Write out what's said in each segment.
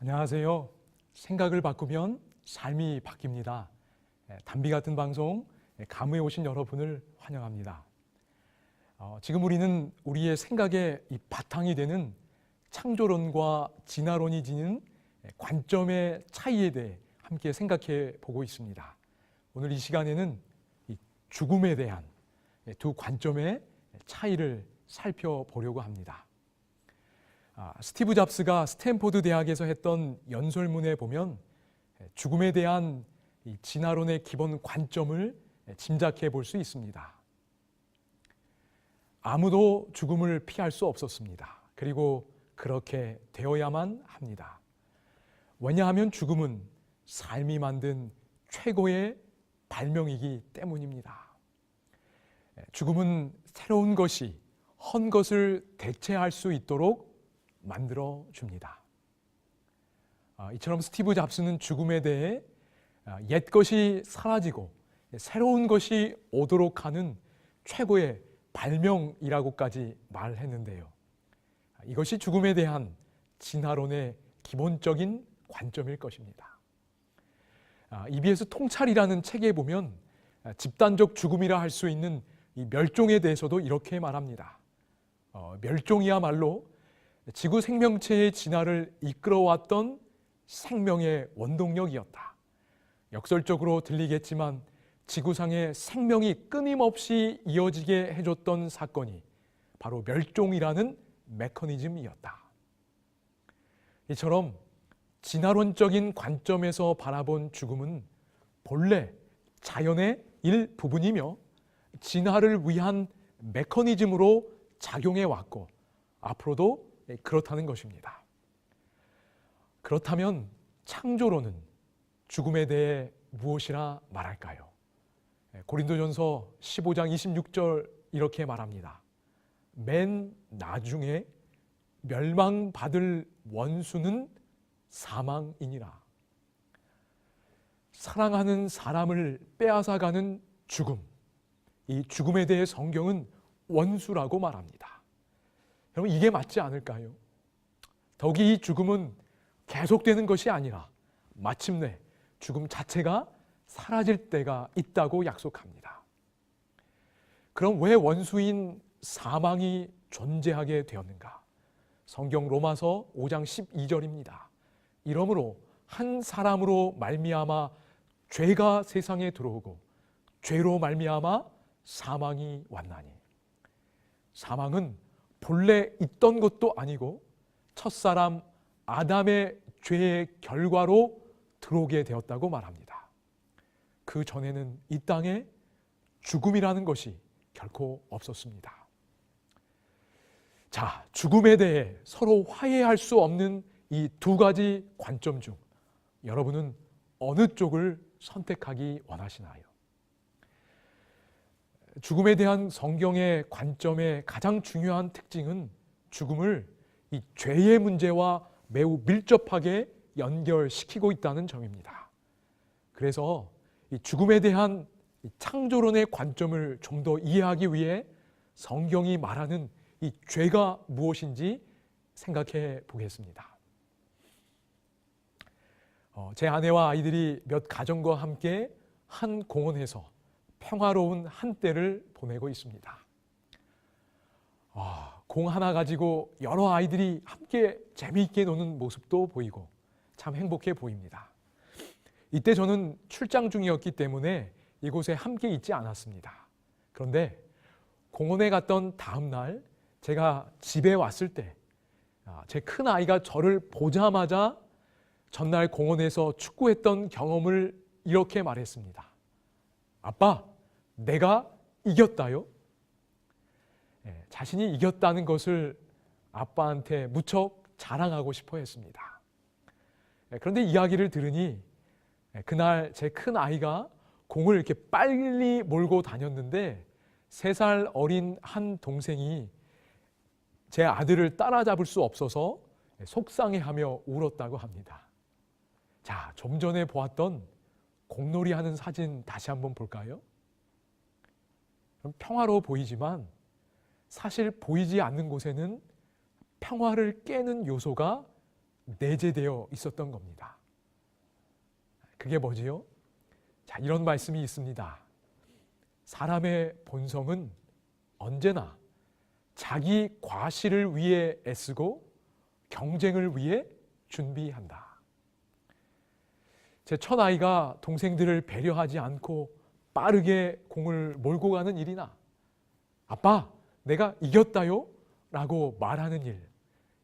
안녕하세요. 생각을 바꾸면 삶이 바뀝니다. 담비 같은 방송 감회에 오신 여러분을 환영합니다. 지금 우리는 우리의 생각의 이 바탕이 되는 창조론과 진화론이 지닌 관점의 차이에 대해 함께 생각해 보고 있습니다. 오늘 이 시간에는 이 죽음에 대한 두 관점의 차이를 살펴보려고 합니다. 스티브 잡스가 스탠포드 대학에서 했던 연설문에 보면 죽음에 대한 이 진화론의 기본 관점을 짐작해 볼 수 있습니다. 아무도 죽음을 피할 수 없었습니다. 그리고 그렇게 되어야만 합니다. 왜냐하면 죽음은 삶이 만든 최고의 발명이기 때문입니다. 죽음은 새로운 것이 헛 것을 대체할 수 있도록 만들어 줍니다. 이처럼 스티브 잡스는 죽음에 대해 옛 것이 사라지고 새로운 것이 오도록 하는 최고의 발명이라고까지 말했는데요. 이것이 죽음에 대한 진화론의 기본적인 관점일 것입니다. EBS 통찰이라는 책에 보면 집단적 죽음이라 할 수 있는 이 멸종에 대해서도 이렇게 말합니다. 멸종이야말로 지구 생명체의 진화를 이끌어왔던 생명의 원동력이었다. 역설적으로 들리겠지만 지구상의 생명이 끊임없이 이어지게 해줬던 사건이 바로 멸종이라는 메커니즘이었다. 이처럼 진화론적인 관점에서 바라본 죽음은 본래 자연의 일부분이며 진화를 위한 메커니즘으로 작용해 왔고 앞으로도 그렇다는 것입니다. 그렇다면 창조론은 죽음에 대해 무엇이라 말할까요? 고린도전서 15장 26절 이렇게 말합니다. 맨 나중에 멸망받을 원수는 사망이니라. 사랑하는 사람을 빼앗아가는 죽음, 이 죽음에 대해 성경은 원수라고 말합니다. 여러분, 이게 맞지 않을까요? 더욱이 이 죽음은 계속되는 것이 아니라 마침내 죽음 자체가 사라질 때가 있다고 약속합니다. 그럼 왜 원수인 사망이 존재하게 되었는가? 성경 로마서 5장 12절입니다. 이러므로 한 사람으로 말미암아 죄가 세상에 들어오고 죄로 말미암아 사망이 왔나니. 사망은 본래 있던 것도 아니고 첫사람 아담의 죄의 결과로 들어오게 되었다고 말합니다. 그 전에는 이 땅에 죽음이라는 것이 결코 없었습니다. 자, 죽음에 대해 서로 화해할 수 없는 이 두 가지 관점 중 여러분은 어느 쪽을 선택하기 원하시나요? 죽음에 대한 성경의 관점의 가장 중요한 특징은 죽음을 이 죄의 문제와 매우 밀접하게 연결시키고 있다는 점입니다. 그래서 이 죽음에 대한 창조론의 관점을 좀 더 이해하기 위해 성경이 말하는 이 죄가 무엇인지 생각해 보겠습니다. 제 아내와 아이들이 몇 가정과 함께 한 공원에서 평화로운 한때를 보내고 있습니다. 공 하나 가지고 여러 아이들이 함께 재미있게 노는 모습도 보이고 참 행복해 보입니다. 이때 저는 출장 중이었기 때문에 이곳에 함께 있지 않았습니다. 그런데 공원에 갔던 다음 날 제가 집에 왔을 때 제 큰 아이가 저를 보자마자 전날 공원에서 축구했던 경험을 이렇게 말했습니다. 아빠, 내가 이겼다요? 자신이 이겼다는 것을 아빠한테 무척 자랑하고 싶어 했습니다. 그런데 이야기를 들으니 그날 제 큰 아이가 공을 이렇게 빨리 몰고 다녔는데 3살 어린 한 동생이 제 아들을 따라잡을 수 없어서 속상해하며 울었다고 합니다. 자, 좀 전에 보았던 공놀이 하는 사진 다시 한번 볼까요? 평화로워 보이지만 사실 보이지 않는 곳에는 평화를 깨는 요소가 내재되어 있었던 겁니다. 그게 뭐지요? 자, 이런 말씀이 있습니다. 사람의 본성은 언제나 자기 과실을 위해 애쓰고 경쟁을 위해 준비한다. 제 첫아이가 동생들을 배려하지 않고 빠르게 공을 몰고 가는 일이나 아빠, 내가 이겼다요? 라고 말하는 일,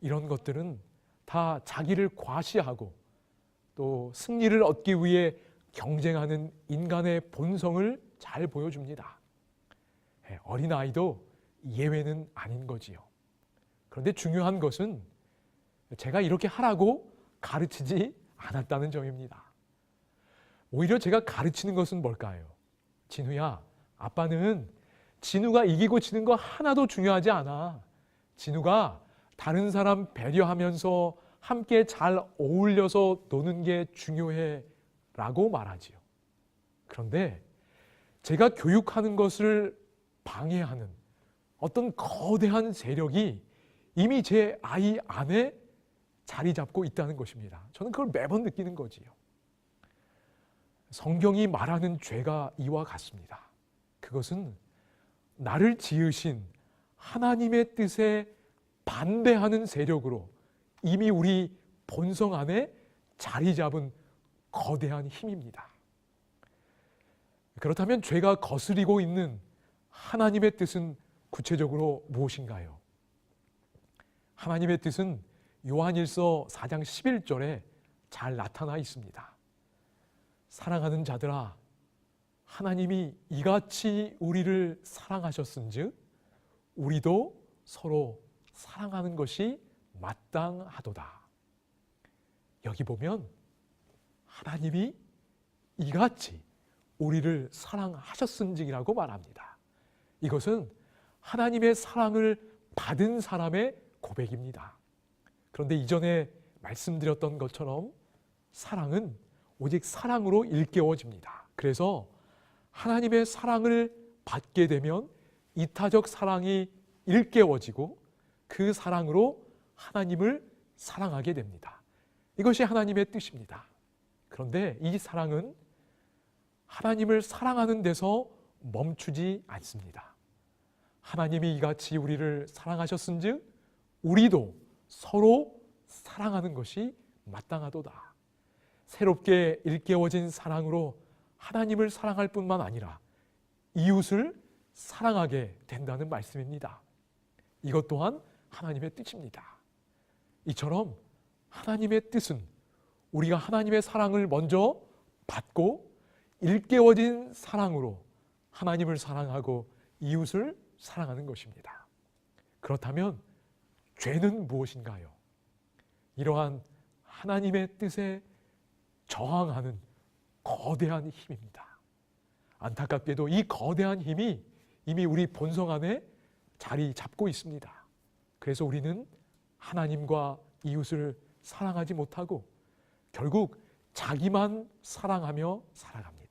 이런 것들은 다 자기를 과시하고 또 승리를 얻기 위해 경쟁하는 인간의 본성을 잘 보여줍니다. 어린아이도 예외는 아닌 거지요. 그런데 중요한 것은 제가 이렇게 하라고 가르치지 않았다는 점입니다. 오히려 제가 가르치는 것은 뭘까요? 진우야, 아빠는 진우가 이기고 지는 거 하나도 중요하지 않아. 진우가 다른 사람 배려하면서 함께 잘 어울려서 노는 게 중요해 라고 말하지요. 그런데 제가 교육하는 것을 방해하는 어떤 거대한 세력이 이미 제 아이 안에 자리 잡고 있다는 것입니다. 저는 그걸 매번 느끼는 거지요. 성경이 말하는 죄가 이와 같습니다. 그것은 나를 지으신 하나님의 뜻에 반대하는 세력으로 이미 우리 본성 안에 자리 잡은 거대한 힘입니다. 그렇다면 죄가 거스리고 있는 하나님의 뜻은 구체적으로 무엇인가요? 하나님의 뜻은 요한일서 4장 11절에 잘 나타나 있습니다. 사랑하는 자들아, 하나님이 이같이 우리를 사랑하셨은즉 우리도 서로 사랑하는 것이 마땅하도다. 여기 보면 하나님이 이같이 우리를 사랑하셨은직이라고 말합니다. 이것은 하나님의 사랑을 받은 사람의 고백입니다. 그런데 이전에 말씀드렸던 것처럼 사랑은 오직 사랑으로 일깨워집니다. 그래서 하나님의 사랑을 받게 되면 이타적 사랑이 일깨워지고 그 사랑으로 하나님을 사랑하게 됩니다. 이것이 하나님의 뜻입니다. 그런데 이 사랑은 하나님을 사랑하는 데서 멈추지 않습니다. 하나님이 이같이 우리를 사랑하셨은즉 우리도 서로 사랑하는 것이 마땅하도다. 새롭게 일깨워진 사랑으로 하나님을 사랑할 뿐만 아니라 이웃을 사랑하게 된다는 말씀입니다. 이것 또한 하나님의 뜻입니다. 이처럼 하나님의 뜻은 우리가 하나님의 사랑을 먼저 받고 일깨워진 사랑으로 하나님을 사랑하고 이웃을 사랑하는 것입니다. 그렇다면 죄는 무엇인가요? 이러한 하나님의 뜻에 저항하는 거대한 힘입니다. 안타깝게도 이 거대한 힘이 이미 우리 본성 안에 자리 잡고 있습니다. 그래서 우리는 하나님과 이웃을 사랑하지 못하고 결국 자기만 사랑하며 살아갑니다.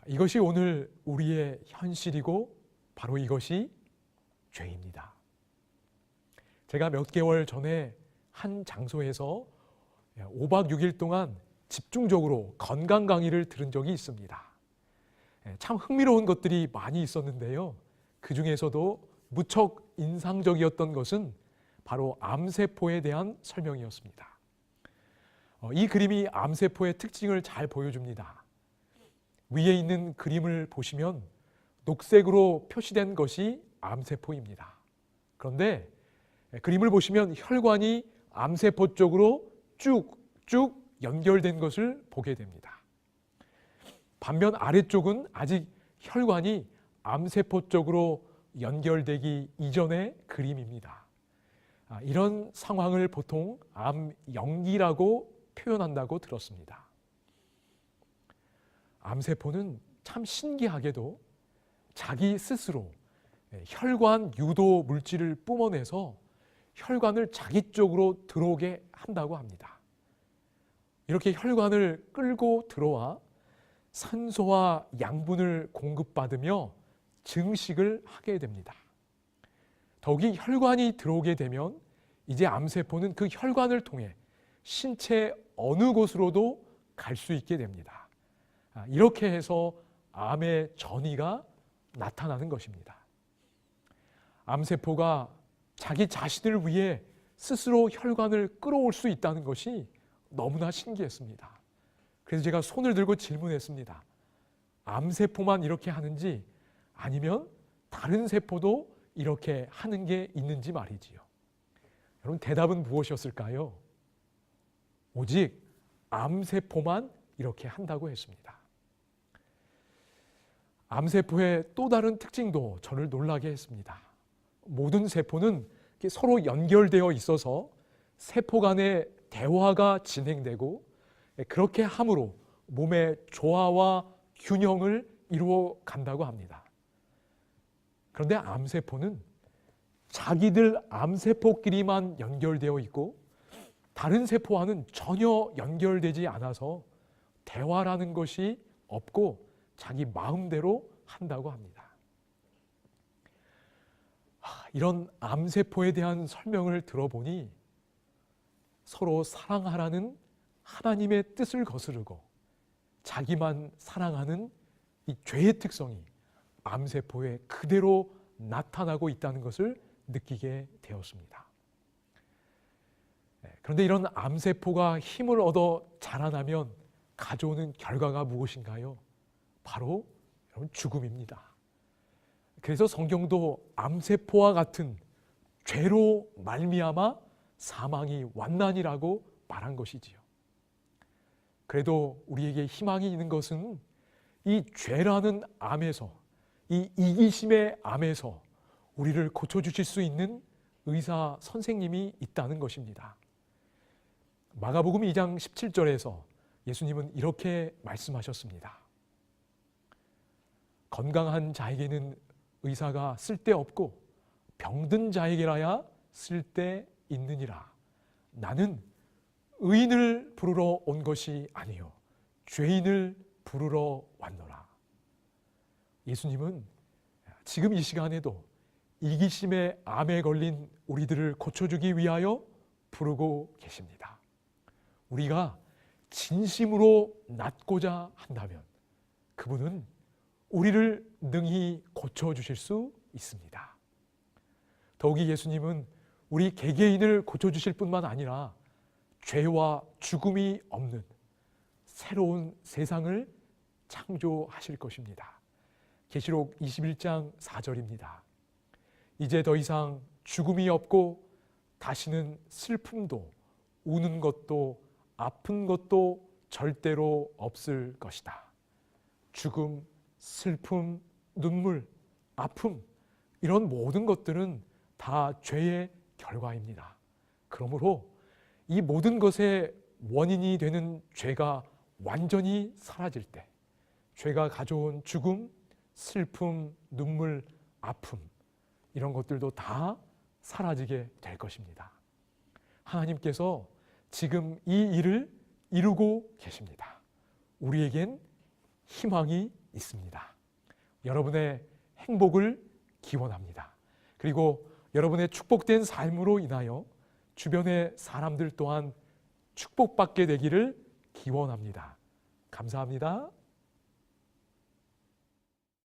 이것이 오늘 우리의 현실이고 바로 이것이 죄입니다. 제가 몇 개월 전에 한 장소에서 5박 6일 동안 집중적으로 건강 강의를 들은 적이 있습니다. 참 흥미로운 것들이 많이 있었는데요. 그 중에서도 무척 인상적이었던 것은 바로 암세포에 대한 설명이었습니다. 이 그림이 암세포의 특징을 잘 보여줍니다. 위에 있는 그림을 보시면 녹색으로 표시된 것이 암세포입니다. 그런데 그림을 보시면 혈관이 암세포 쪽으로 쭉쭉 연결된 것을 보게 됩니다. 반면 아래쪽은 아직 혈관이 암세포 쪽으로 연결되기 이전의 그림입니다. 이런 상황을 보통 암영기라고 표현한다고 들었습니다. 암세포는 참 신기하게도 자기 스스로 혈관 유도 물질을 뿜어내서 혈관을 자기 쪽으로 들어오게 한다고 합니다. 이렇게 혈관을 끌고 들어와 산소와 양분을 공급받으며 증식을 하게 됩니다. 더욱이 혈관이 들어오게 되면 이제 암세포는 그 혈관을 통해 신체 어느 곳으로도 갈 수 있게 됩니다. 이렇게 해서 암의 전이가 나타나는 것입니다. 암세포가 자기 자신을 위해 스스로 혈관을 끌어올 수 있다는 것이 너무나 신기했습니다. 그래서 제가 손을 들고 질문했습니다. 암세포만 이렇게 하는지 아니면 다른 세포도 이렇게 하는 게 있는지 말이지요. 여러분, 대답은 무엇이었을까요? 오직 암세포만 이렇게 한다고 했습니다. 암세포의 또 다른 특징도 저를 놀라게 했습니다. 모든 세포는 서로 연결되어 있어서 세포 간의 대화가 진행되고 그렇게 함으로 몸의 조화와 균형을 이루어 간다고 합니다. 그런데 암세포는 자기들 암세포끼리만 연결되어 있고 다른 세포와는 전혀 연결되지 않아서 대화라는 것이 없고 자기 마음대로 한다고 합니다. 이런 암세포에 대한 설명을 들어보니 서로 사랑하라는 하나님의 뜻을 거스르고 자기만 사랑하는 이 죄의 특성이 암세포에 그대로 나타나고 있다는 것을 느끼게 되었습니다. 그런데 이런 암세포가 힘을 얻어 자라나면 가져오는 결과가 무엇인가요? 바로 죽음입니다. 그래서 성경도 암세포와 같은 죄로 말미암아 사망이 완난이라고 말한 것이지요. 그래도 우리에게 희망이 있는 것은 이 죄라는 암에서, 이 이기심의 암에서 우리를 고쳐주실 수 있는 의사 선생님이 있다는 것입니다. 마가복음 2장 17절에서 예수님은 이렇게 말씀하셨습니다. 건강한 자에게는 의사가 쓸데없고 병든 자에게라야 쓸데있느니라. 나는 의인을 부르러 온 것이 아니요 죄인을 부르러 왔노라. 예수님은 지금 이 시간에도 이기심의 암에 걸린 우리들을 고쳐주기 위하여 부르고 계십니다. 우리가 진심으로 낫고자 한다면 그분은 우리를 능히 고쳐주실 수 있습니다. 더욱이 예수님은 우리 개개인을 고쳐주실 뿐만 아니라 죄와 죽음이 없는 새로운 세상을 창조하실 것입니다. 계시록 21장 4절입니다. 이제 더 이상 죽음이 없고 다시는 슬픔도 우는 것도 아픈 것도 절대로 없을 것이다. 죽음, 슬픔, 눈물, 아픔 이런 모든 것들은 다 죄의 결과입니다. 그러므로 이 모든 것의 원인이 되는 죄가 완전히 사라질 때 죄가 가져온 죽음, 슬픔, 눈물, 아픔 이런 것들도 다 사라지게 될 것입니다. 하나님께서 지금 이 일을 이루고 계십니다. 우리에겐 희망이 있습니다. 여러분의 행복을 기원합니다. 그리고 여러분의 축복된 삶으로 인하여 주변의 사람들 또한 축복받게 되기를 기원합니다. 감사합니다.